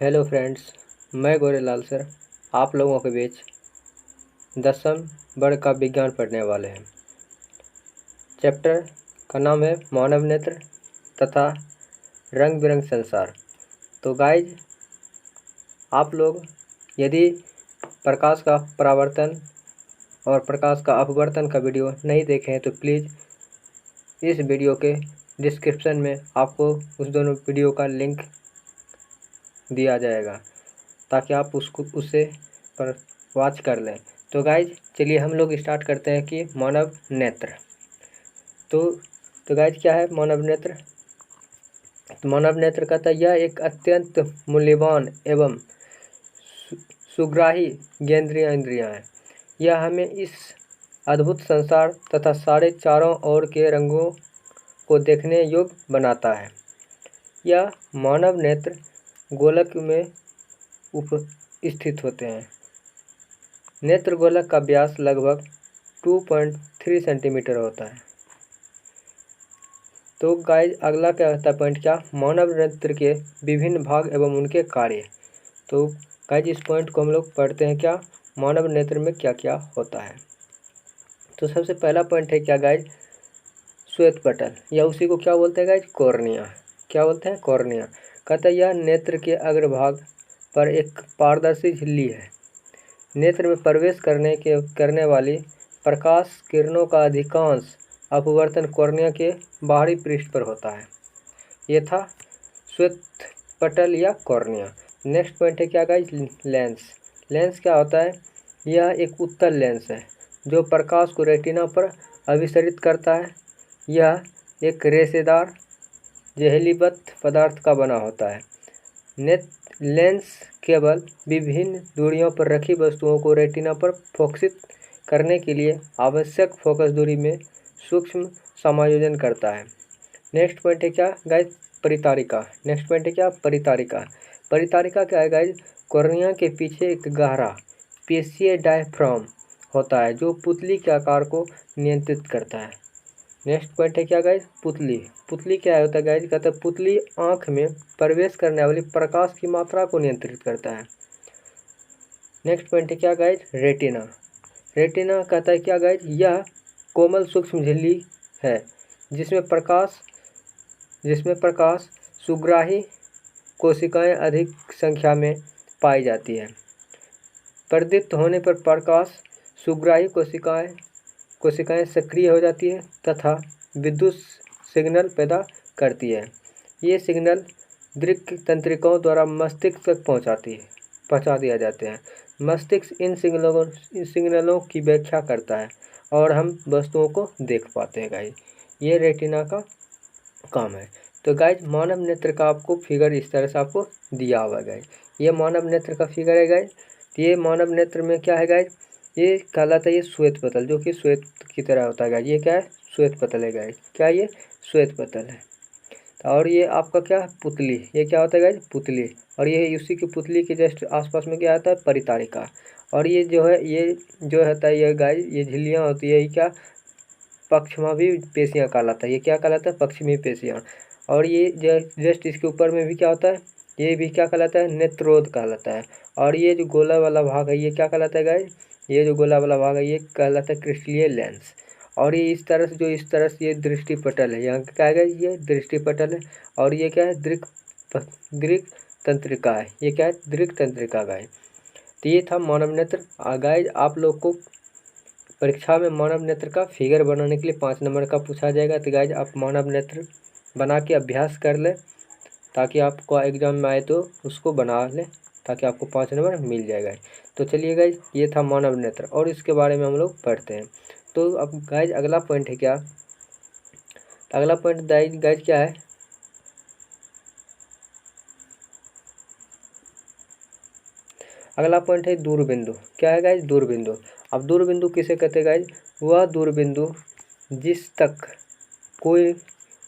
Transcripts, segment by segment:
Hello friends, मैं Gorelal sir आप लोगों के बीच 10वीं वर्ग का विज्ञान पढ़ने वाले हैं। चैप्टर का नाम है मानव नेत्र तथा रंग बिरंग संसार। तो गाइज, आप लोग यदि प्रकाश का परावर्तन और प्रकाश का अपवर्तन का वीडियो नहीं देखे हैं तो प्लीज़ इस वीडियो के डिस्क्रिप्शन में आपको उस दोनों वीडियो का लिंक दिया जाएगा ताकि आप उससे पर वॉच कर लें। तो गाइज, चलिए हम लोग स्टार्ट करते हैं कि मानव नेत्र। तो गाइज, क्या है मानव नेत्र? तो मानव नेत्र कहता है यह एक अत्यंत मूल्यवान एवं सुग्राही ज्ञानेंद्रिय इंद्रियां है। यह हमें इस अद्भुत संसार तथा सारे चारों ओर के रंगों को देखने योग्य बनाता है। यह मानव नेत्र गोलक में स्थित होते हैं। नेत्र गोलक का व्यास लगभग 2.3 सेंटीमीटर होता है। तो गाइज, अगला क्या होता है पॉइंट? क्या? मानव नेत्र के विभिन्न भाग एवं उनके कार्य। तो गाइज, इस पॉइंट को हम लोग पढ़ते हैं। क्या मानव नेत्र में क्या क्या होता है? तो सबसे पहला पॉइंट है क्या गाइज? श्वेत पटल, या उसी को क्या बोलते हैं गाइज? कॉर्निया। क्या बोलते हैं? कॉर्निया। कहता है यह नेत्र के अग्रभाग पर एक पारदर्शी झिल्ली है। नेत्र में प्रवेश करने वाली प्रकाश किरणों का अधिकांश अपवर्तन कॉर्निया के बाहरी पृष्ठ पर होता है। ये था श्वेत पटल या कॉर्निया। नेक्स्ट पॉइंट है क्या गाइज? लेंस। लेंस क्या होता है? यह एक उत्तल लेंस है जो प्रकाश को रेटिना पर अभिसरित करता है। यह एक रेशेदार जहरीबद्ध पदार्थ का बना होता है। लेंस केवल विभिन्न दूरियों पर रखी वस्तुओं को रेटिना पर फोकसित करने के लिए आवश्यक फोकस दूरी में सूक्ष्म समायोजन करता है। नेक्स्ट पॉइंट है क्या गाइज? परितारिका। नेक्स्ट पॉइंट है क्या? परितारिका। परितारिका क्या है गाइज? कॉर्निया के पीछे एक गहरा पेशीय डायफ्राम होता है जो पुतली के आकार को नियंत्रित करता है। नेक्स्ट पॉइंट है क्या गाइज? पुतली। पुतली क्या होता है गाइज? कहता है पुतली आँख में प्रवेश करने वाली प्रकाश की मात्रा को नियंत्रित करता है। नेक्स्ट पॉइंट है क्या गाइज? रेटिना। रेटिना कहता है क्या गाइज? यह कोमल सूक्ष्म झिल्ली है जिसमें प्रकाश सुग्राही कोशिकाएं अधिक संख्या में पाई जाती है। प्रदीप्त होने पर प्रकाश सुग्राही कोशिकाएं सक्रिय हो जाती है तथा विद्युत सिग्नल पैदा करती है। ये सिग्नल दृक् तंत्रिकाओं द्वारा मस्तिष्क तक पहुंचा दिया जाते हैं। मस्तिष्क इन सिग्नलों की व्याख्या करता है और हम वस्तुओं को देख पाते हैं गाइज। ये रेटिना का काम है। तो गाइज, मानव नेत्र का आपको फिगर इस तरह से आपको दिया हुआ है गाइज। ये मानव नेत्र का फिगर है गाइज। तो ये मानव नेत्र में क्या है गाइज? ये कहलाता है ये श्वेत पटल, जो कि श्वेत की तरह होता है गाइज। ये क्या है? श्वेत पटल है गाइज। क्या ये? श्वेत पटल है। और ये आपका क्या है? पुतली। ये क्या होता है गाइज? पुतली। और ये उसी की पुतली के जस्ट आसपास में क्या आता है? परितारिका। और ये जो है, ये जो होता है ये गाइज, ये झिल्लियाँ होती है, ये क्या? पक्षमी पेशियाँ कहलाता है। ये क्या कहलाता है? पक्षमी पेशियाँ। और ये जस्ट इसके ऊपर में भी क्या होता है? ये भी क्या कहलाता है? नेत्रोद कहलाता है। और ये जो गोला वाला भाग है ये क्या कहलाता है गाइज? ये जो गोला वाला भाग है ये कहलाता है क्रिस्टलीय लेंस। और ये इस तरह से ये दृष्टि पटल है। यहाँ क्या है? ये दृष्टि पटल है। और ये क्या है? दृक् तंत्रिका है। ये क्या है? दृक् तंत्रिका गाइज। तो ये था मानव नेत्र। गाइज, आप लोग को परीक्षा में मानव नेत्र का फिगर बनाने के लिए 5 नंबर का पूछा जाएगा। तो गाइज, आप मानव नेत्र बना के अभ्यास कर लें ताकि आपको एग्जाम में आए तो उसको बना लें ताकि आपको 5 नंबर मिल जाएगा। तो चलिए गाइज, ये था मानव नेत्र और इसके बारे में हम लोग पढ़ते हैं। तो अब गाइज, अगला पॉइंट है क्या? अगला पॉइंट गाइज क्या है? अगला पॉइंट है दूरबिंदु। क्या है गाइज? दूरबिंदु। अब दूरबिंदु किसे कहते हैं गाइज? वह दूरबिंदु जिस तक कोई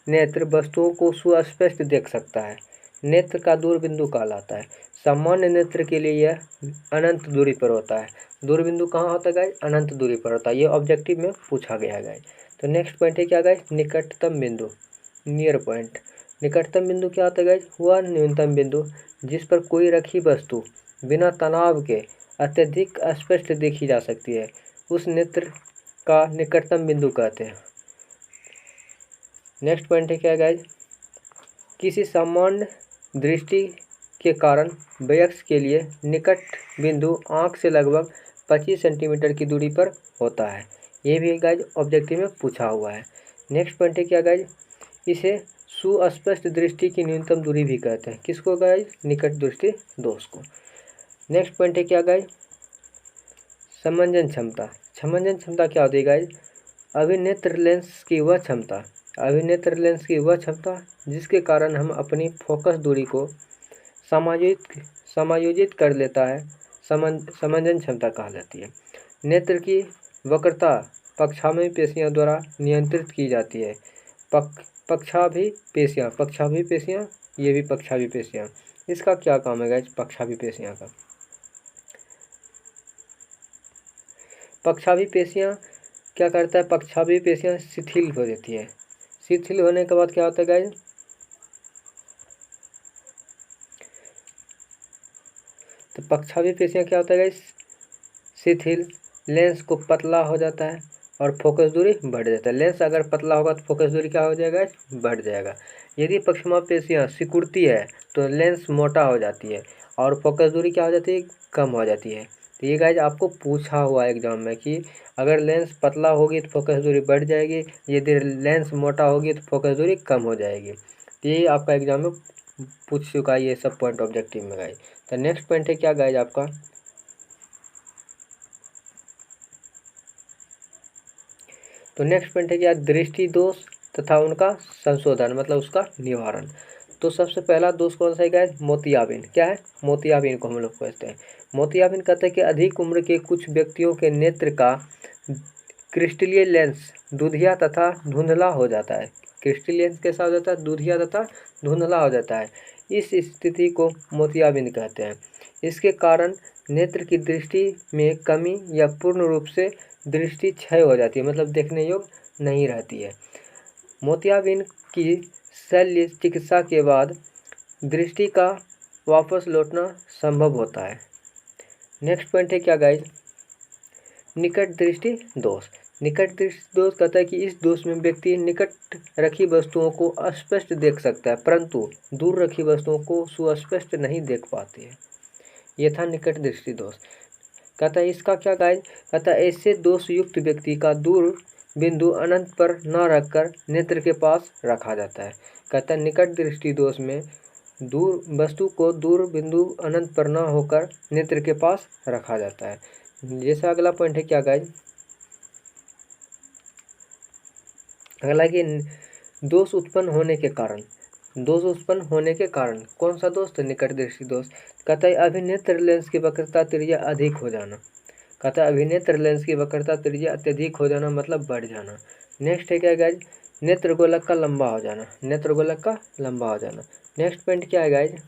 नेत्र वस्तुओं को सुस्पष्ट देख सकता है नेत्र का दूरबिंदु कहलाता है। सामान्य नेत्र के लिए यह अनंत दूरी पर होता है। दूरबिंदु कहाँ होता है गाइज? अनंत दूरी पर होता है। ये ऑब्जेक्टिव में पूछा गया है गाइज। तो नेक्स्ट पॉइंट है क्या गाइज? निकटतम बिंदु, नियर पॉइंट। निकटतम बिंदु क्या होता है गाइज? वह न्यूनतम बिंदु जिस पर कोई रखी वस्तु बिना तनाव के अत्यधिक स्पष्ट देखी जा सकती है, उस नेत्र का निकटतम बिंदु कहते हैं। नेक्स्ट पॉइंट है क्या गाइज? किसी सामान्य दृष्टि के कारण वयस्क के लिए निकट बिंदु आँख से लगभग 25 सेंटीमीटर की दूरी पर होता है। ये भी गाइज ऑब्जेक्टिव में पूछा हुआ है। नेक्स्ट पॉइंट है क्या गाइज? इसे सुस्पष्ट दृष्टि की न्यूनतम दूरी भी कहते हैं। किसको गाइज? निकट दृष्टि दोष को। नेक्स्ट पॉइंट है क्या गाइज? समंजन क्षमता। समंजन क्षमता क्या होती है गाइज? अभिनेत्र लेंस की वह क्षमता जिसके कारण हम अपनी फोकस दूरी को समायोजित कर लेता है, समंजन क्षमता कहा जाती है। नेत्र की वक्रता पक्षाभिपेशियों पेशियों द्वारा नियंत्रित की जाती है। पक्षाभिपेशियाँ, ये भी पक्षाभिपेशियाँ। इसका क्या काम है गाइज? पक्षाभिपेशियाँ का पक्षाभिपेशियाँ क्या करता है? पक्षाभिपेशियाँ शिथिल हो जाती है। शिथिल होने के बाद क्या होता है गाइज? तो पक्षाभिपेशियाँ क्या होता है गाइज? शिथिल, लेंस को पतला हो जाता है और फोकस दूरी बढ़ जाता है। लेंस अगर पतला होगा तो फोकस दूरी क्या हो जाएगा? बढ़ जाएगा। यदि पक्षाभिपेशियाँ सिकुड़ती है तो लेंस मोटा हो जाती है और फोकस दूरी क्या हो जाती है? कम हो जाती है। तो ये गाइज आपको पूछा हुआ एग्जाम में कि अगर लेंस पतला होगी तो फोकस दूरी बढ़ जाएगी, यदि लेंस मोटा होगी तो फोकस दूरी कम हो जाएगी। तो ये आपका एग्जाम में पूछ चुका है, ये सब पॉइंट ऑब्जेक्टिव में गाइज। तो नेक्स्ट पॉइंट है क्या गाइज आपका? तो नेक्स्ट पॉइंट है क्या? दृष्टि दोष तथा उनका संशोधन, मतलब उसका निवारण। तो सबसे पहला दोष कौन सा है गाइज? मोतियाबिंद। क्या है? मोतियाबिंद को हम लोग कहते हैं। मोतियाबिंद कहते हैं कि अधिक उम्र के कुछ व्यक्तियों के नेत्र का क्रिस्टलीय लेंस दुधिया तथा धुंधला हो जाता है। क्रिस्टलीय लेंस कैसा हो जाता है? दुधिया तथा धुंधला हो जाता है। इस स्थिति को मोतियाबिंद कहते हैं। इसके कारण नेत्र की दृष्टि में कमी या पूर्ण रूप से दृष्टि क्षय हो जाती है, मतलब देखने योग्य नहीं रहती है। मोतियाबिंद की शल्य चिकित्सा के बाद दृष्टि का वापस लौटना संभव होता है। नेक्स्ट पॉइंट है क्या गाइज? निकट दृष्टि दोष। निकट दृष्टि दोष कहता है कि इस दोष में व्यक्ति निकट रखी वस्तुओं को स्पष्ट देख सकता है, परंतु दूर रखी वस्तुओं को सुस्पष्ट नहीं देख पाती है। ये था निकट दृष्टि दोष। कहता है इसका क्या गाइज? कहता है ऐसे दोष युक्त व्यक्ति का दूर बिंदु अनंत पर न रखकर नेत्र के पास रखा जाता है। कहता है निकट दृष्टि दोष में दूर वस्तु को दूर बिंदु अनंत पर न होकर नेत्र के पास रखा जाता है। जैसा अगला पॉइंट है क्या गाइज? अगला कि दोष उत्पन्न होने के कारण। दोष उत्पन्न होने के कारण कौन सा दोष? तो निकट दृष्टि दोष। कहता है अभिनेत्र लेंस की वक्रता त्रिज्या अधिक हो जाना। कहता है अभिनेत्र लेंस की वक्रता त्रिज्या अत्यधिक हो जाना, मतलब बढ़ जाना। नेक्स्ट है क्या गाइज? नेत्र गोलक का लंबा हो जाना। नेत्र गोलक का लंबा हो जाना। नेक्स्ट पॉइंट क्या है गाइज?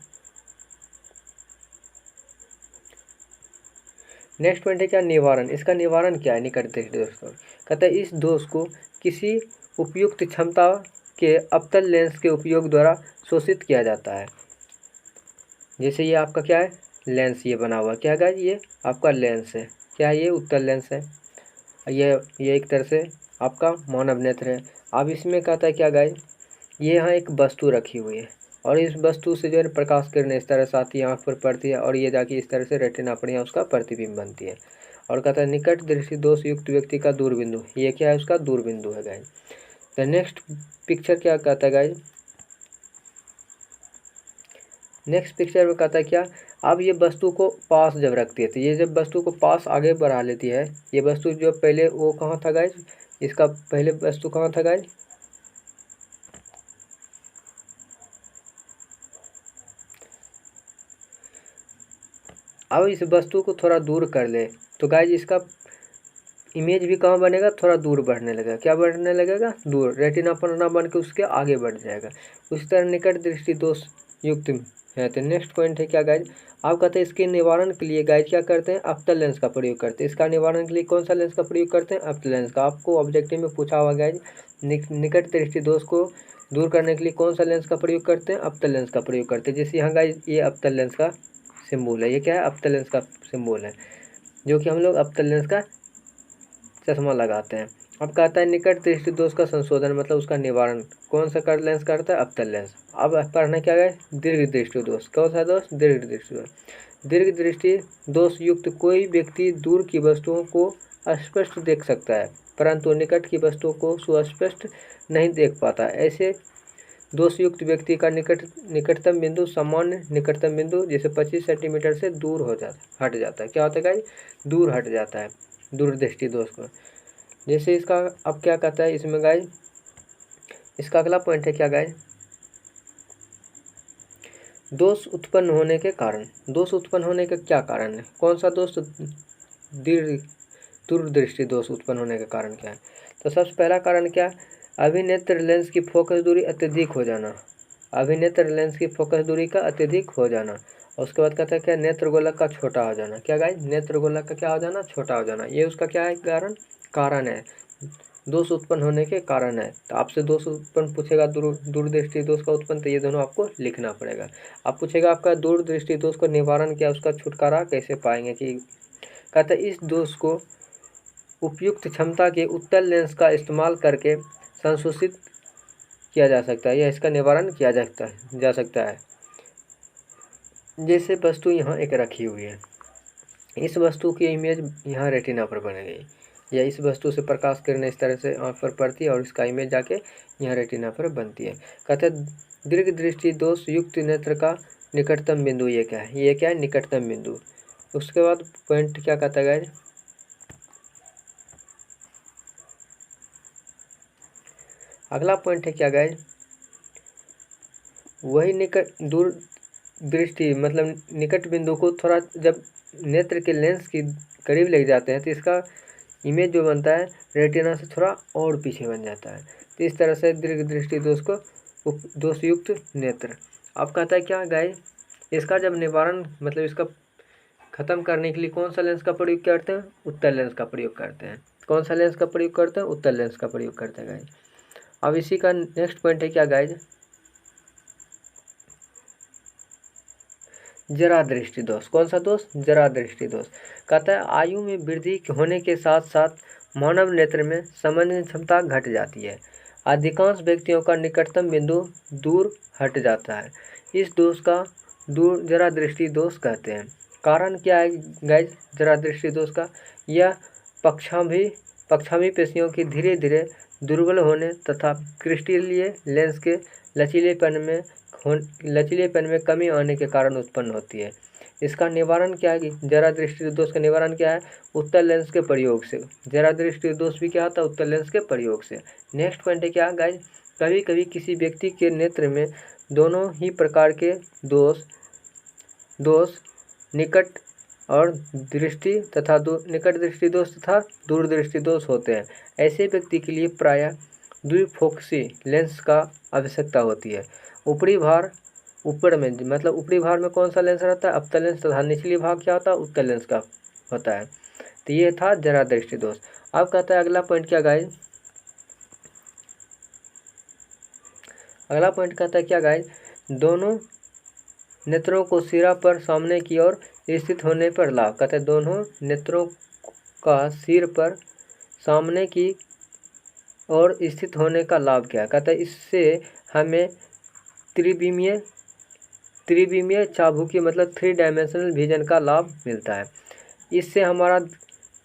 नेक्स्ट पॉइंट है क्या? निवारण। इसका निवारण क्या है? निकट दृष्टि दोष का कहता है इस दोष को किसी उपयुक्त क्षमता के अवतल लेंस के उपयोग द्वारा शोषित किया जाता है। जैसे ये आपका क्या है? लेंस ये बना हुआ क्या है गाइज? ये आपका लेंस है। क्या है? ये उत्तल लेंस है। ये एक तरह से आपका मानव नेत्र है। अब इसमें कहता है क्या गाइज? ये यहाँ एक वस्तु रखी हुई है और इस वस्तु से जो है प्रकाश किरणें इस तरह से आती है, आँख पर पड़ती है और ये जाके इस तरह से रेटिना पर यहाँ उसका प्रतिबिंब बनती है। और कहता है निकट दृष्टि दोष युक्त व्यक्ति का दूरबिंदु। ये क्या है? उसका दूरबिंदु है गाइज। द नेक्स्ट पिक्चर क्या कहता है गाइज? नेक्स्ट पिक्चर में कहता है क्या? अब ये वस्तु को पास जब रखती है तो ये जब वस्तु को पास आगे बढ़ा लेती है, ये वस्तु जो पहले वो कहाँ था गाइज? इसका पहले वस्तु कहाँ था गाइज? अब इस वस्तु को थोड़ा दूर कर ले तो गाइज इसका इमेज भी कहाँ बनेगा? थोड़ा दूर बढ़ने लगेगा। क्या बढ़ने लगेगा? दूर। रेटिना पर ना बन के उसके आगे बढ़ जाएगा। उसी तरह निकट दृष्टि दोष युक्त है। तो नेक्स्ट पॉइंट है क्या गाइज? आप कहते हैं इसके निवारण के लिए गाइज क्या करते हैं? अवतल लेंस का प्रयोग करते हैं। इसका निवारण के लिए कौन सा लेंस का प्रयोग करते हैं? अवतल लेंस का। आपको ऑब्जेक्टिव में पूछा हुआ गाइज निकट दृष्टि दोष को दूर करने के लिए कौन सा लेंस का प्रयोग करते हैं? अवतल लेंस का प्रयोग करते हैं। जैसे यहाँ गाइस ये अवतल लेंस का सिंबल है, ये क्या है? अवतल लेंस का सिंबल है, जो कि हम लोग अवतल लेंस का चश्मा लगाते हैं। अब कहता है निकट दृष्टि दोष का संशोधन, मतलब उसका निवारण कौन सा कर लेंस करता है? अवतल लेंस। अब पढ़ना क्या है? दीर्घ दृष्टि दोष। कौन सा दोष? दीर्घ दृष्टि दोष। दीर्घ दृष्टि दोष युक्त कोई व्यक्ति दूर की वस्तुओं को स्पष्ट देख सकता है, परंतु निकट की वस्तुओं को सुस्पष्ट नहीं देख पाता। ऐसे दोषयुक्त व्यक्ति का निकटतम बिंदु सामान्य निकटतम बिंदु जैसे 25 सेंटीमीटर से दूर हट जाता है। क्या होता है गाइस? दूर हट जाता है दूरदृष्टि दोष को। जैसे इसका अब क्या कहता है इसमें गाइस, इसका अगला पॉइंट है क्या गाइस? दोष उत्पन्न होने के कारण। दोष उत्पन्न होने के क्या कारण है? कौन सा दोष? दूरदृष्टि दोष उत्पन्न होने के कारण क्या है? तो सबसे पहला कारण क्या? अभिनेत्र लेंस की फोकस दूरी अत्यधिक हो जाना। अभिनेत्र लेंस की फोकस दूरी का अत्यधिक हो जाना। और उसके बाद कहता है क्या? नेत्र गोलक का छोटा हो जाना। क्या गाइस? नेत्र गोलक का क्या हो जाना? छोटा हो जाना। ये उसका क्या है? कारण है, दोष उत्पन्न होने के कारण है। तो आपसे दोष उत्पन्न पूछेगा दूरदृष्टि दोष का उत्पन्न, तो ये दोनों आपको लिखना पड़ेगा। आप पूछेगा आपका दूरदृष्टि दोष का निवारण क्या, उसका छुटकारा कैसे पाएंगे? कि कहते हैं इस दोष को उपयुक्त क्षमता के उत्तल लेंस का इस्तेमाल करके संशोधित किया जा सकता है या इसका निवारण किया जा सकता है। जैसे वस्तु यहाँ एक रखी हुई है, इस वस्तु की इमेज यहाँ रेटिना पर बन गई, या इस वस्तु से प्रकाश किरण इस तरह से आँख पर पड़ती है और इसका इमेज जाके यहाँ रेटिना पर बनती है। कहते हैं दीर्घ दृष्टि दोष युक्त नेत्र का निकटतम बिंदु ये क्या है? ये क्या है? निकटतम बिंदु। उसके बाद पॉइंट क्या कहता है गाइस? अगला पॉइंट है क्या गाइस? वही निकट दूर दृष्टि मतलब निकट बिंदु को थोड़ा जब नेत्र के लेंस के करीब ले जाते हैं तो इसका इमेज जो बनता है रेटिना से थोड़ा और पीछे बन जाता है। तो इस तरह से दीर्घ दृष्टि दोष को दोषयुक्त नेत्र। अब कहता है क्या गाइस? इसका जब निवारण मतलब इसका खत्म करने के लिए कौन सा लेंस का प्रयोग करते हैं? उत्तल लेंस का प्रयोग करते हैं। कौन सा लेंस का प्रयोग करते हैं? उत्तल लेंस का प्रयोग करते हैं गाइस। अब इसी का नेक्स्ट पॉइंट है क्या गाइस? जरा दृष्टि दोष। कौन सा दोष? जरा दृष्टि दोष। कहता है आयु में वृद्धि होने के साथ साथ मानव नेत्र में समझने क्षमता घट जाती है। अधिकांश व्यक्तियों का निकटतम बिंदु दूर हट जाता है। इस दोष का जरा दृष्टि दोष कहते हैं। कारण क्या है गाइस जरा दृष्टि दोष का? यह पक्षाभी पेशियों की धीरे धीरे दुर्बल होने तथा क्रिस्टलीय लेंस के लचीलेपन में कमी आने के कारण उत्पन्न होती है। इसका निवारण क्या है? जरा दृष्टि दोष का निवारण क्या है? उत्तल लेंस के प्रयोग से। जरा दृष्टि दोष भी क्या होता है? उत्तल लेंस के प्रयोग से। नेक्स्ट पॉइंट है क्या गाइस? कभी कभी किसी व्यक्ति के नेत्र में दोनों ही प्रकार के दोष निकट दृष्टि दोष तथा दूरदृष्टि दोष होते हैं। ऐसे व्यक्ति के लिए प्रायः द्विफोकसी लेंस का आवश्यकता होती है। ऊपरी भार में कौन सा लेंस रहता है? अवतल लेंस तथा निचली भाग क्या होता है? उत्तल लेंस का होता है। तो ये था जरा दृष्टि दोष। अब कहता है अगला पॉइंट क्या गाइस? अगला पॉइंट कहता है क्या गाइस? दोनों नेत्रों को सिरा पर सामने की ओर स्थित होने पर लाभ। कहते हैं दोनों नेत्रों का सिर पर सामने की ओर स्थित होने का लाभ क्या है? कहता है इससे हमें त्रिविमीय चाबुकी मतलब 3 डायमेंशनल विजन का लाभ मिलता है। इससे हमारा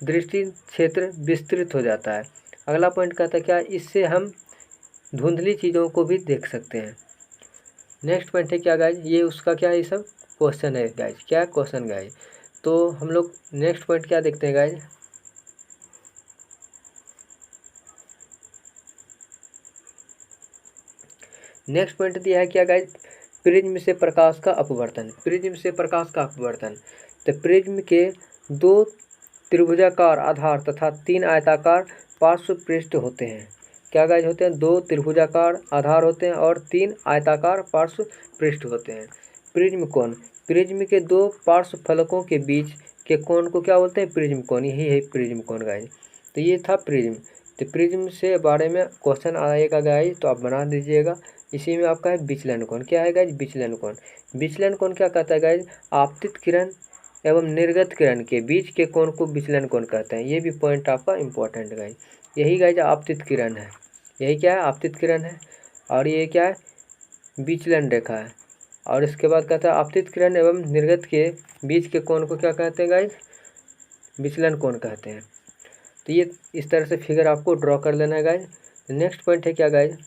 दृष्टि क्षेत्र विस्तृत हो जाता है। अगला पॉइंट कहता है क्या? इससे हम धुंधली चीज़ों को भी देख सकते हैं। नेक्स्ट पॉइंट है क्या गाइज? ये उसका क्या है? ये सब क्वेश्चन है गाइज। क्या क्वेश्चन गाइज? तो हम लोग नेक्स्ट पॉइंट क्या देखते हैं गाइज? नेक्स्ट पॉइंट दिया है क्या गाइज? प्रिज्म से प्रकाश का अपवर्तन। प्रिज्म से प्रकाश का अपवर्तन। तो प्रिज्म के 2 त्रिभुजाकार आधार तथा 3 आयताकार पार्श्व पृष्ठ होते हैं। क्या गाइज होते हैं? 2 त्रिभुजाकार आधार होते हैं और 3 आयताकार पार्श्व पृष्ठ होते हैं। प्रिज्म कोण। प्रिज्म के 2 पार्श्व फलकों के बीच के कोण को क्या बोलते हैं? प्रिज्म कोण। यही है प्रिज्म कोण गाइज। तो ये था प्रिज्म। तो प्रिज्म से बारे में क्वेश्चन आएगा गाइज, तो आप बना दीजिएगा। इसी में आपका है विचलन कोण। क्या है गाइज? विचलन कोण। विचलन कोण क्या कहता है गाइज? आपतित किरण एवं निर्गत किरण के बीच के कोण को विचलन कोण कहते हैं। ये भी पॉइंट आपका इंपॉर्टेंट गाइज। यही गाइज आपतित किरण है। यही क्या है? आपतित किरण है। और ये क्या है? विचलन रेखा है। और इसके बाद कहता है आपतित किरण एवं निर्गत के बीच के कोण को क्या कहते हैं गाइज? विचलन कोण कहते हैं। तो ये इस तरह से फिगर आपको ड्रॉ कर लेना है गाइज। नेक्स्ट पॉइंट है क्या गाइज?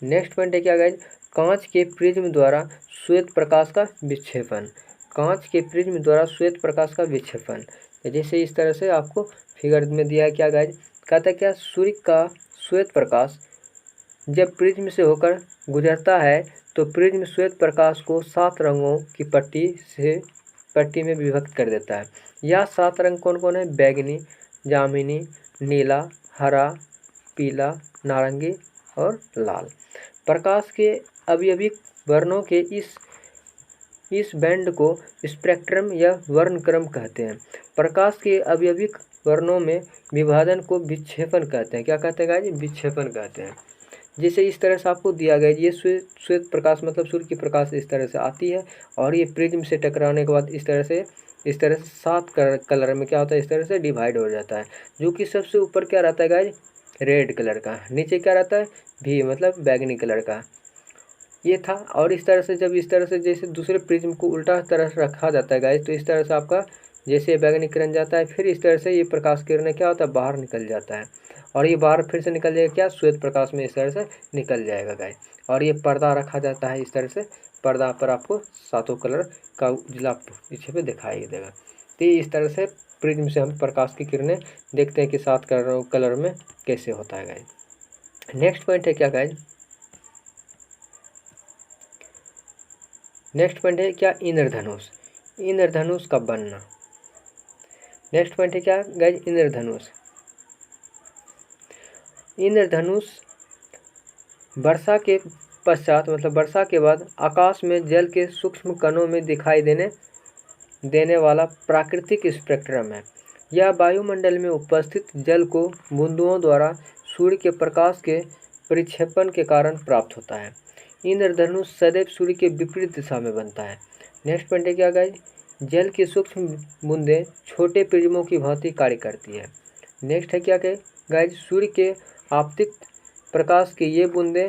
नेक्स्ट पॉइंट है क्या गाइज? कांच के प्रिज्म द्वारा श्वेत प्रकाश का विक्षेपण। कांच के प्रिज्म द्वारा श्वेत प्रकाश का विक्षेपण। जैसे इस तरह से आपको फिगर में दिया है क्या गाइज? कहता है क्या? सूर्य का श्वेत प्रकाश जब प्रिज्म से होकर गुजरता है तो प्रिज्म श्वेत प्रकाश को 7 रंगों की पट्टी में विभक्त कर देता है। यह 7 रंग कौन कौन है? बैगनी, जामुनी, नीला, हरा, पीला, नारंगी और लाल। प्रकाश के अवयविक वर्णों के इस बैंड को स्पेक्ट्रम या वर्णक्रम कहते हैं। प्रकाश के अवयविक वर्णों में विभाजन को विक्षेपण कहते हैं। क्या कहते हैं गाइस? विक्षेपण कहते हैं। जैसे इस तरह से आपको दिया गया, ये श्वेत प्रकाश मतलब सूर्य की प्रकाश इस तरह से आती है और ये प्रिज्म से टकराने के बाद इस तरह से 7 कलर में क्या होता है? इस तरह से डिवाइड हो जाता है। जो कि सबसे ऊपर क्या रहता है गाइस? रेड कलर का। नीचे क्या रहता है? भी मतलब बैगनी कलर का। ये था। और इस तरह से जब इस तरह से जैसे दूसरे प्रिज्म को उल्टा तरह से रखा जाता है गाइस, तो इस तरह से आपका जैसे बैगनी किरण जाता है, फिर इस तरह से ये प्रकाश किरण क्या होता है? बाहर निकल जाता है और ये बाहर फिर से निकल जाएगा क्या? श्वेत प्रकाश में इस तरह से निकल जाएगा गाइस। और ये पर्दा रखा जाता है इस तरह से। पर्दा पर आपको 7 कलर का उजला पीछे पे दिखाई देगा। तो इस तरह से प्रिज्म से हम प्रकाश की किरणें देखते हैं कि 7 कलर में कैसे होता है गाइस। नेक्स्ट पॉइंट है क्या गाइस? नेक्स्ट पॉइंट है क्या? इंद्रधनुष। इंद्रधनुष का बनना। नेक्स्ट पॉइंट है क्या गाइस? इंद्रधनुष। इंद्रधनुष वर्षा के पश्चात मतलब वर्षा के बाद आकाश में जल के सूक्ष्म कणों में दिखाई देने वाला प्राकृतिक स्पेक्ट्रम है। यह वायुमंडल में उपस्थित जल को बूंदों द्वारा सूर्य के प्रकाश के परिक्षेपण के कारण प्राप्त होता है। इंद्रधनुष सदैव सूर्य के विपरीत दिशा में बनता है। नेक्स्ट पॉइंट है क्या गाइस? जल की सूक्ष्म बूंदें छोटे प्रिज्मों की भांति कार्य करती है। नेक्स्ट है क्या गाइस? सूर्य के आपतित प्रकाश की ये बूंदें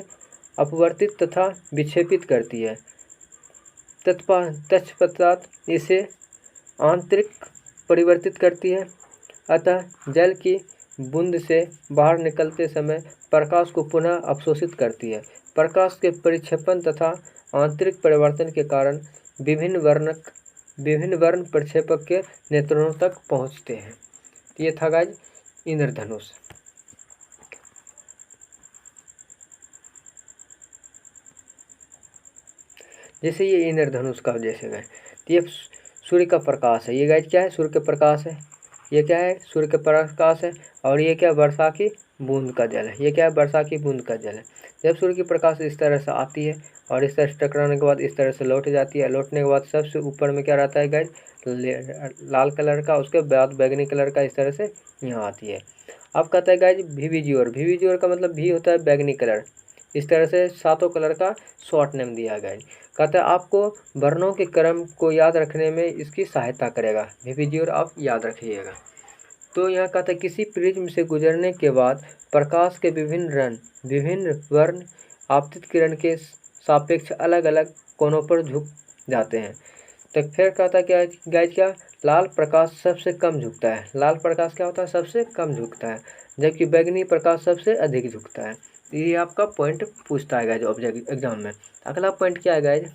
अपवर्तित तथा विक्षेपित करती है। तत्पश्चात इसे आंतरिक परिवर्तित करती है। अतः जल की बूंद से बाहर निकलते समय प्रकाश को पुनः अवशोषित करती है। प्रकाश के परिक्षेपण तथा आंतरिक परिवर्तन के कारण विभिन्न वर्ण प्रक्षेपक के नेत्रों तक पहुँचते हैं। ये था गाइस इंद्रधनुष। जैसे ये इंद्रधनुष का जैसे गए, तो ये सूर्य का प्रकाश है। ये गाइस क्या है? सूर्य का प्रकाश है। ये क्या है? सूर्य का प्रकाश है। और ये क्या? वर्षा की बूंद का जल है। ये क्या है? वर्षा की बूंद का जल है। जब सूर्य की प्रकाश इस तरह से आती है और इस तरह से टकराने के बाद इस तरह से लौट जाती है, लौटने के बाद सबसे ऊपर में क्या रहता है गाइस? लाल कलर का, उसके बाद बैगनी कलर का इस तरह से यहाँ आती है। अब कहता है गाइस VVGR का मतलब भी होता है बैगनी कलर। इस तरह से 7 कलर का शॉर्ट नेम दिया गया है। कहता है आपको वर्णों के क्रम को याद रखने में इसकी सहायता करेगा। VVGR आप याद रखिएगा। तो यहाँ कहता है किसी प्रिज्म से गुजरने के बाद प्रकाश के विभिन्न वर्ण आपतित किरण के सापेक्ष अलग अलग कोणों पर झुक जाते हैं। तो फिर कहता है क्या गाइस? क्या? लाल प्रकाश सबसे कम झुकता है। लाल प्रकाश क्या होता है? सबसे कम झुकता है, जबकि बैगनी प्रकाश सबसे अधिक झुकता है। ये आपका पॉइंट पूछता है गाइस ऑब्जेक्ट एग्जाम में। अगला पॉइंट क्या है गाइस?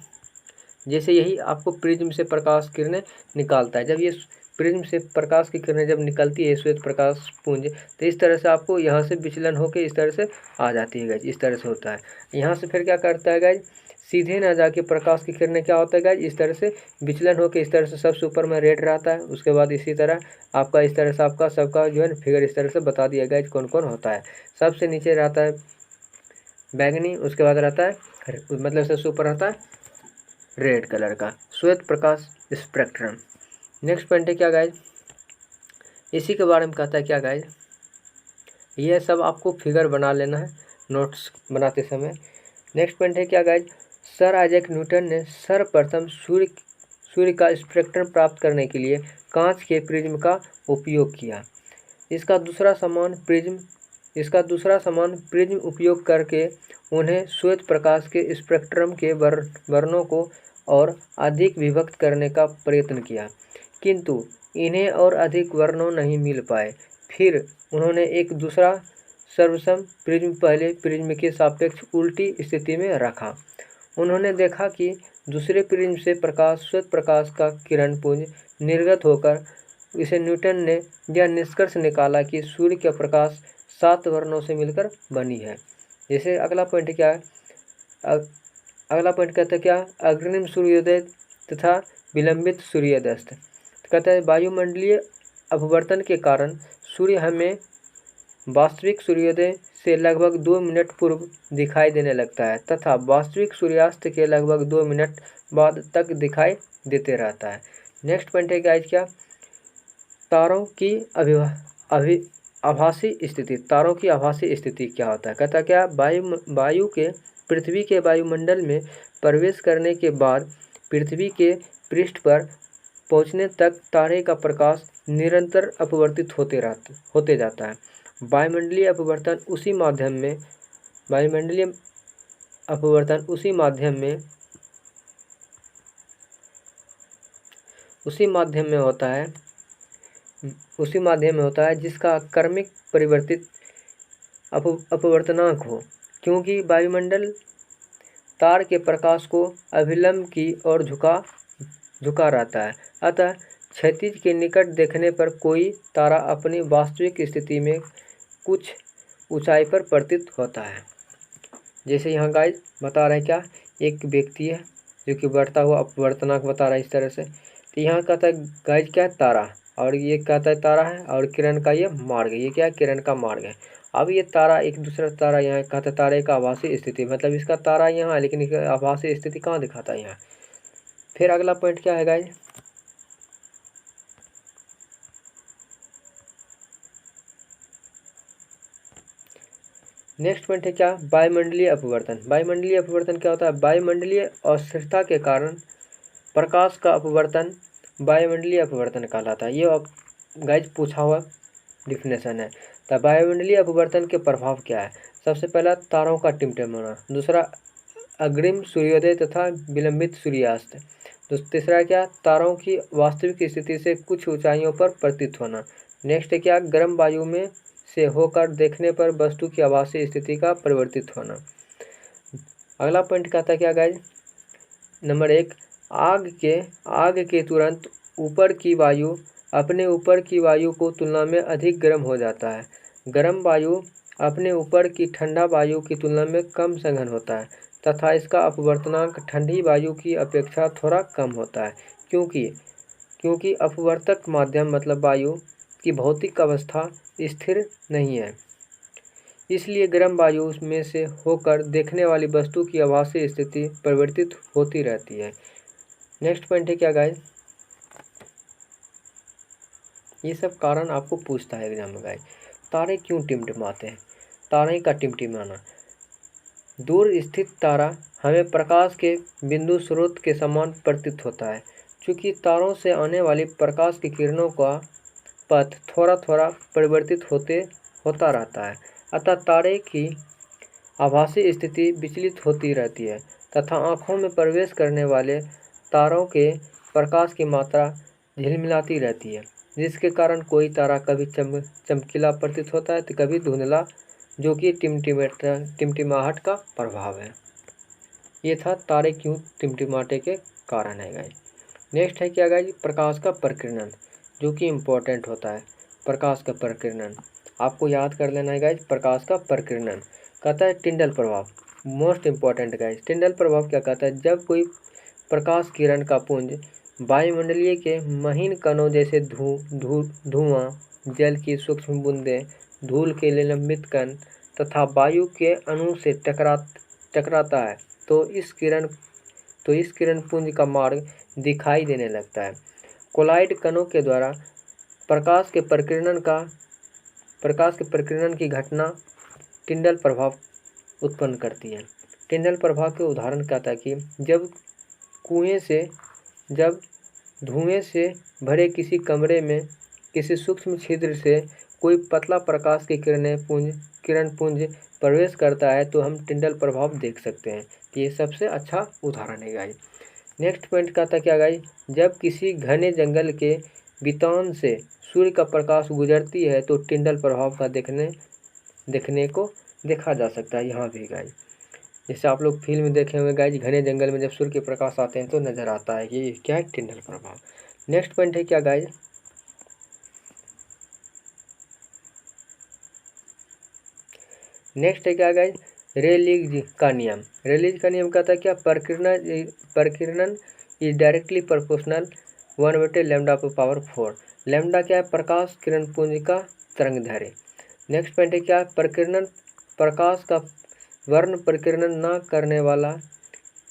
जैसे यही आपको प्रिज्म से प्रकाश किरणें निकालता है। जब ये प्रिज्म से प्रकाश की किरणें जब निकलती है श्वेत प्रकाश पुंज, तो इस तरह से आपको यहाँ से विचलन होकर इस तरह से आ जाती है गाइस। इस तरह से होता है। यहाँ से फिर क्या करता है गाइस? सीधे ना जाके प्रकाश की किरणें क्या होता है गाइस? इस तरह से विचलन होकर इस तरह से सबसे ऊपर में रेड रहता है। उसके बाद इसी तरह आपका इस तरह से आपका सबका जो है फिगर इस तरह से बता दिया गाइस कौन कौन होता है। सबसे नीचे रहता है बैगनी, उसके बाद रहता है मतलब सबसे ऊपर रहता है रेड कलर का श्वेत प्रकाश स्पेक्ट्रम। नेक्स्ट पॉइंट है क्या गाइस? इसी के बारे में कहता है क्या गाइज, ये सब आपको फिगर बना लेना है नोट्स बनाते समय। नेक्स्ट पॉइंट है क्या गाइज, सर आइजैक न्यूटन ने सर्वप्रथम सूर्य का स्पेक्ट्रम प्राप्त करने के लिए कांच के प्रिज्म का उपयोग किया। इसका दूसरा सामान प्रिज्म उपयोग करके उन्हें श्वेत प्रकाश के स्पेक्ट्रम के वर्णों को और अधिक विभक्त करने का प्रयत्न किया, किंतु इन्हें और अधिक वर्णों नहीं मिल पाए। फिर उन्होंने एक दूसरा सर्वसम प्रिज्म पहले प्रिज्म के सापेक्ष उल्टी स्थिति में रखा। उन्होंने देखा कि दूसरे प्रिज्म से श्वेत प्रकाश का किरण पुंज निर्गत होकर इसे न्यूटन ने यह निष्कर्ष निकाला कि सूर्य का प्रकाश 7 वर्णों से मिलकर बनी है। जैसे अगला पॉइंट क्या है, अगला पॉइंट कहता है क्या, अग्रिम सूर्योदय तथा विलंबित सूर्यास्त। कहता है वायुमंडलीय अपवर्तन के कारण सूर्य हमें वास्तविक सूर्योदय से लगभग 2 मिनट पूर्व दिखाई देने लगता है तथा वास्तविक सूर्यास्त के लगभग 2 मिनट बाद तक दिखाई देते रहता है। नेक्स्ट पॉइंट है गाइस क्या, तारों की आभासी स्थिति। तारों की आभासी स्थिति क्या होता है, कहता क्या, वायु के पृथ्वी के वायुमंडल में प्रवेश करने के बाद पृथ्वी के पृष्ठ पर पहुंचने तक तारे का प्रकाश निरंतर अपवर्तित होते जाता है। वायुमंडलीय अपवर्तन उसी माध्यम में होता है जिसका क्रमिक परिवर्तित अपवर्तनांक हो, क्योंकि वायुमंडल तार के प्रकाश को अभिलंब की ओर झुका रहता है। अतः क्षैतिज के निकट देखने पर कोई तारा अपनी वास्तविक स्थिति में कुछ ऊंचाई पर प्रतीत होता है। जैसे यहाँ गाइस बता रहे हैं क्या, एक व्यक्ति है जो कि बढ़ता हुआ अपवर्तनांक बता रहा है इस तरह से। तो यहाँ कहता है गाइस क्या है, तारा, और ये कहता है तारा है और किरण का ये मार्ग है, ये क्या है, किरण का मार्ग है। अब ये तारा एक दूसरा तारा यहाँ कहता है तारे का आभासी स्थिति, मतलब इसका तारा यहाँ है लेकिन इसका आभासी स्थिति कहाँ दिखाता है, यहाँ। फिर अगला पॉइंट क्या है गाइस, नेक्स्ट पॉइंट है क्या, वायुमंडलीय अपवर्तन। वायुमंडलीय अपवर्तन क्या होता है, वायुमंडलीय अस्थिरता के कारण प्रकाश का अपवर्तन वायुमंडलीय अपवर्तन कहलाता है। ये गाइस पूछा हुआ डिफिनेशन है। तो वायुमंडलीय अपवर्तन के प्रभाव क्या है, सबसे पहला तारों का टिमटिमाना, दूसरा अग्रिम सूर्योदय तथा विलंबित सूर्यास्त, तीसरा क्या, तारों की वास्तविक स्थिति से कुछ ऊंचाइयों पर प्रतीत होना। नेक्स्ट है क्या, गर्म वायु में से होकर देखने पर वस्तु की आभासी स्थिति का परिवर्तित होना। अगला पॉइंट कहता है क्या गाइस, नंबर 1, आग के तुरंत ऊपर की वायु अपने ऊपर की वायु को तुलना में अधिक गर्म हो जाता है। गर्म वायु अपने ऊपर की ठंडा वायु की तुलना में कम सघन होता है तथा इसका अपवर्तनांक ठंडी वायु की अपेक्षा थोड़ा कम होता है, क्योंकि अपवर्तक माध्यम मतलब वायु की भौतिक अवस्था स्थिर नहीं है, इसलिए गर्म वायु में से होकर देखने वाली वस्तु की आभासी स्थिति परिवर्तित होती रहती है। नेक्स्ट पॉइंट है क्या गाइस, ये सब कारण आपको पूछता है एग्जाम में गाइस। तारे क्यों टिमटिमाते हैं, तारे का टिमटिमाना। दूर स्थित तारा हमें प्रकाश के बिंदु स्रोत के समान प्रतीत होता है। चूँकि तारों से आने वाली प्रकाश की किरणों का पथ थोड़ा थोड़ा परिवर्तित होता रहता है, अतः तारे की आभासी स्थिति विचलित होती रहती है तथा आँखों में प्रवेश करने वाले तारों के प्रकाश की मात्रा झिलमिलाती रहती है, जिसके कारण कोई तारा कभी चमकीला प्रतीत होता है तो कभी धुंधला, जो कि टिमटिमाहट का प्रभाव है। ये था तारे क्यों टिमटिमाटे के कारण है गाइस। नेक्स्ट है क्या गाइस, प्रकाश का प्रकीर्णन, जो कि इम्पोर्टेंट होता है। प्रकाश का प्रकीर्णन आपको याद कर लेना है गाइस। प्रकाश का प्रकीर्णन कहता है टिंडल प्रभाव, मोस्ट इम्पॉर्टेंट गाइस। टिंडल प्रभाव क्या कहता है, जब कोई प्रकाश किरण का पुंज वायुमंडलीय के महीन कणों जैसे धुआं, जल की सूक्ष्म बूंदें, धूल के निलंबित कण तथा वायु के अणु से टकराता है तो इस किरण पुंज का मार्ग दिखाई देने लगता है। कोलाइड कणों के द्वारा प्रकाश के प्रकीर्णन की घटना टिंडल प्रभाव उत्पन्न करती है। टिंडल प्रभाव के उदाहरण क्या था कि जब धुएं से भरे किसी कमरे में किसी सूक्ष्म छिद्र से कोई पतला प्रकाश की किरण पुंज प्रवेश करता है तो हम टिंडल प्रभाव देख सकते हैं। ये सबसे अच्छा उदाहरण है गाइस। नेक्स्ट पॉइंट का था क्या गाइस, जब किसी घने जंगल के बितान से सूर्य का प्रकाश गुजरती है तो टिंडल प्रभाव का देखने को देखा जा सकता है यहाँ भी गाइस। जैसे आप लोग फिल्म देखे होंगे गाइस, घने जंगल में जब सूर्य के प्रकाश आते हैं तो नजर आता है कि ये क्या है, टिंडल प्रभाव। नेक्स्ट पॉइंट है क्या गाइस, नेक्स्ट है क्या गाइस, रेलिज का नियम। रेलिज का नियम कहता है क्या, प्रकीर्णन इज डायरेक्टली प्रोपोर्शनल 1/λ/4। लैम्डा क्या है, प्रकाश किरण पुंज का तरंग दैर्घ्य। नेक्स्ट पॉइंट है क्या, प्रकाश का वर्ण प्रकीर्णन न करने वाला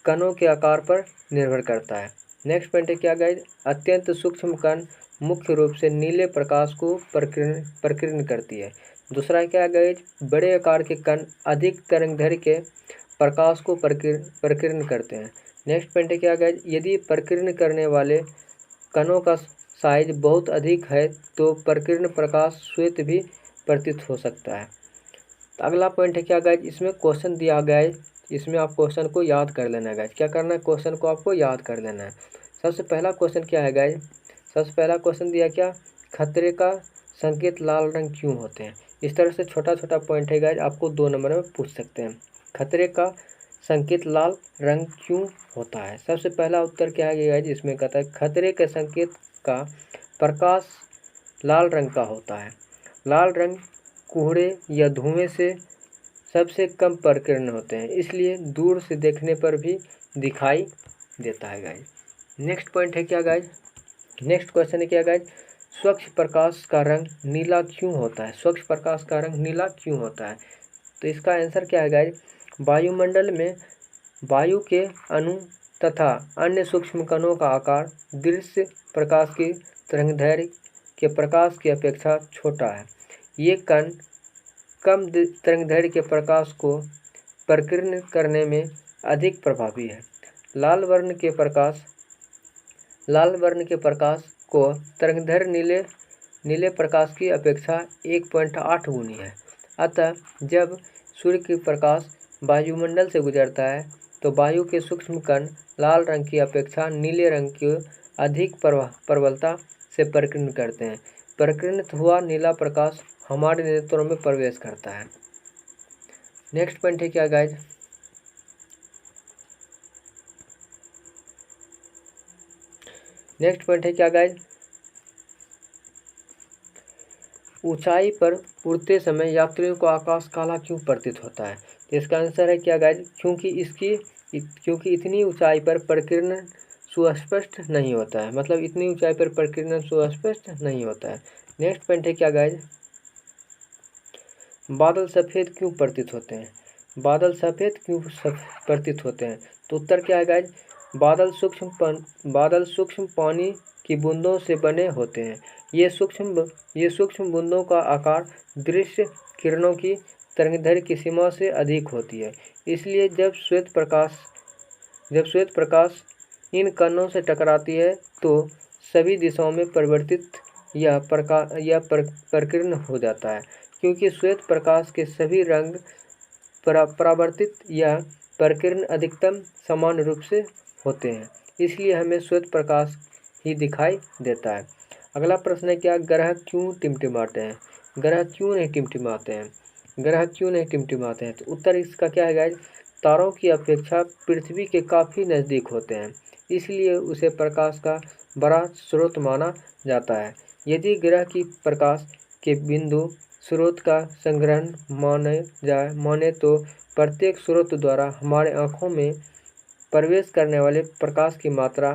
कणों के आकार पर निर्भर करता है। नेक्स्ट पॉइंट है क्या गाइस, अत्यंत सूक्ष्म कण मुख्य रूप से नीले प्रकाश को प्रकीर्ण करती है। दूसरा क्या है गाइस, बड़े आकार के कण अधिक तरंगदैर्घ्य के प्रकाश को प्रकीर्ण करते हैं। नेक्स्ट पॉइंट है क्या गाइस, यदि प्रकीर्ण करने वाले कणों का साइज बहुत अधिक है तो प्रकीर्ण प्रकाश श्वेत भी प्रतीत हो सकता है। तो अगला पॉइंट है क्या गाइस, इसमें क्वेश्चन दिया गया है, इसमें आप क्वेश्चन को याद कर लेना है गाइस। क्या करना है, क्वेश्चन को आपको याद कर लेना है। सबसे पहला क्वेश्चन क्या है गाइस, सबसे पहला क्वेश्चन दिया क्या, खतरे का संकेत लाल रंग क्यों होते हैं। इस तरह से छोटा छोटा पॉइंट है गाइस, आपको 2 नंबर में पूछ सकते हैं। खतरे का संकेत लाल रंग क्यों होता है। सबसे पहला उत्तर क्या है गाइस, इसमें कहता है खतरे के संकेत का प्रकाश लाल रंग का होता है। लाल रंग कोहरे या धुएं से सबसे कम प्रकीर्ण होते हैं, इसलिए दूर से देखने पर भी दिखाई देता है गाइस। नेक्स्ट पॉइंट है क्या गाइस, नेक्स्ट क्वेश्चन है क्या गाइस, स्वच्छ प्रकाश का रंग नीला क्यों होता है। स्वच्छ प्रकाश का रंग नीला क्यों होता है, तो इसका आंसर क्या है गाइस, वायुमंडल में वायु के अणु तथा अन्य सूक्ष्म कणों का आकार दृश्य प्रकाश की तरंगदैर्घ्य के प्रकाश की अपेक्षा छोटा है। ये कण कम तरंगदैर्घ्य के प्रकाश को प्रकीर्ण करने में अधिक प्रभावी है। लाल वर्ण के प्रकाश को तरंगदैर्घ्य नीले प्रकाश की अपेक्षा 1.8 गुनी है। अतः जब सूर्य की प्रकाश वायुमंडल से गुजरता है तो वायु के सूक्ष्म कण लाल रंग की अपेक्षा नीले रंग की अधिक प्रबलता से प्रकीर्ण करते हैं। प्रकीर्णित हुआ नीला प्रकाश हमारे नेत्रों में प्रवेश करता है। नेक्स्ट पॉइंट है क्या गाइस, नेक्स्ट पॉइंट है क्या गाइस, ऊंचाई पर उड़ते समय यात्रियों को आकाश काला क्यों प्रतीत होता है। तो इसका आंसर है क्या गाइस, क्योंकि इतनी ऊंचाई पर प्रकीर्णन सुस्पष्ट नहीं होता है। मतलब इतनी ऊंचाई पर प्रकीर्णन सुस्पष्ट नहीं होता है। नेक्स्ट पॉइंट है क्या गाइस, बादल सफ़ेद क्यों प्रतीत होते हैं। बादल सफ़ेद क्यों प्रतीत होते हैं, तो उत्तर क्या है गाइस, बादल सूक्ष्म पानी की बूंदों से बने होते हैं। ये सूक्ष्म बूंदों का आकार दृश्य किरणों की तरंगदैर्घ्य की सीमा से अधिक होती है। इसलिए जब श्वेत प्रकाश इन कणों से टकराती है तो सभी दिशाओं में परिवर्तित या प्रकीर्ण हो जाता है। क्योंकि श्वेत प्रकाश के सभी रंग परावर्तित या प्रकीर्ण अधिकतम समान रूप से होते हैं, इसलिए हमें श्वेत प्रकाश ही दिखाई देता है। अगला प्रश्न है क्या, ग्रह क्यों टिमटिमाते हैं। ग्रह क्यों नहीं टिमटिमाते हैं, ग्रह क्यों नहीं टिमटिमाते हैं, तो उत्तर इसका क्या है गाइस, तारों की अपेक्षा पृथ्वी के काफ़ी नज़दीक होते हैं, इसलिए उसे प्रकाश का बड़ा स्रोत माना जाता है। यदि ग्रह की प्रकाश के बिंदु स्रोत का संग्रहण माने तो प्रत्येक स्रोत द्वारा हमारे आँखों में प्रवेश करने वाले प्रकाश की मात्रा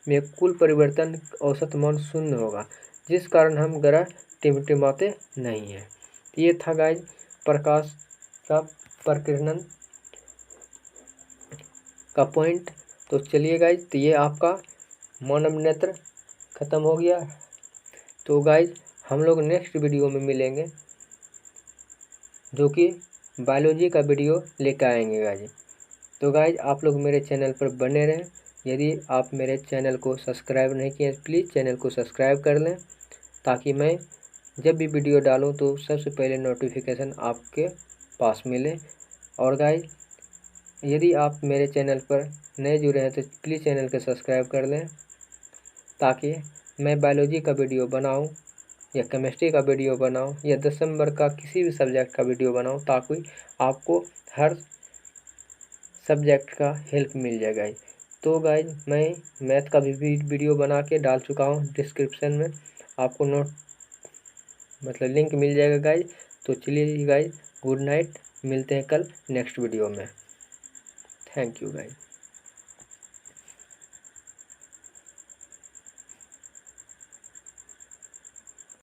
में कुल परिवर्तन औसत मान 0 होगा, जिस कारण हम ग्रह टिमटिमाते नहीं हैं। ये था गाइस प्रकाश का प्रकीर्णन का पॉइंट। तो चलिए गाइस, तो ये आपका मानव नेत्र खत्म हो गया। तो गाइस हम लोग नेक्स्ट वीडियो में मिलेंगे, जो कि बायोलॉजी का वीडियो लेकर आएंगे गाइज। तो गाइज आप लोग मेरे चैनल पर बने रहें। यदि आप मेरे चैनल को सब्सक्राइब नहीं किए प्लीज़ चैनल को सब्सक्राइब कर लें, ताकि मैं जब भी वीडियो डालूं तो सबसे पहले नोटिफिकेशन आपके पास मिले। और गाइज यदि आप मेरे चैनल पर नए जुड़े हैं तो प्लीज़ चैनल को सब्सक्राइब कर लें, ताकि मैं बायोलॉजी का वीडियो बनाऊं या केमिस्ट्री का वीडियो बनाऊं या 10 नंबर का किसी भी सब्जेक्ट का वीडियो बनाऊं, ताकि आपको हर सब्जेक्ट का हेल्प मिल जाए गाइज। तो गाइज मैं मैथ का भी वीडियो बना के डाल चुका हूँ, डिस्क्रिप्शन में आपको लिंक मिल जाएगा गाइज। तो चलिए गाइज, गुड नाइट, मिलते हैं कल नेक्स्ट वीडियो में। Thank you guys.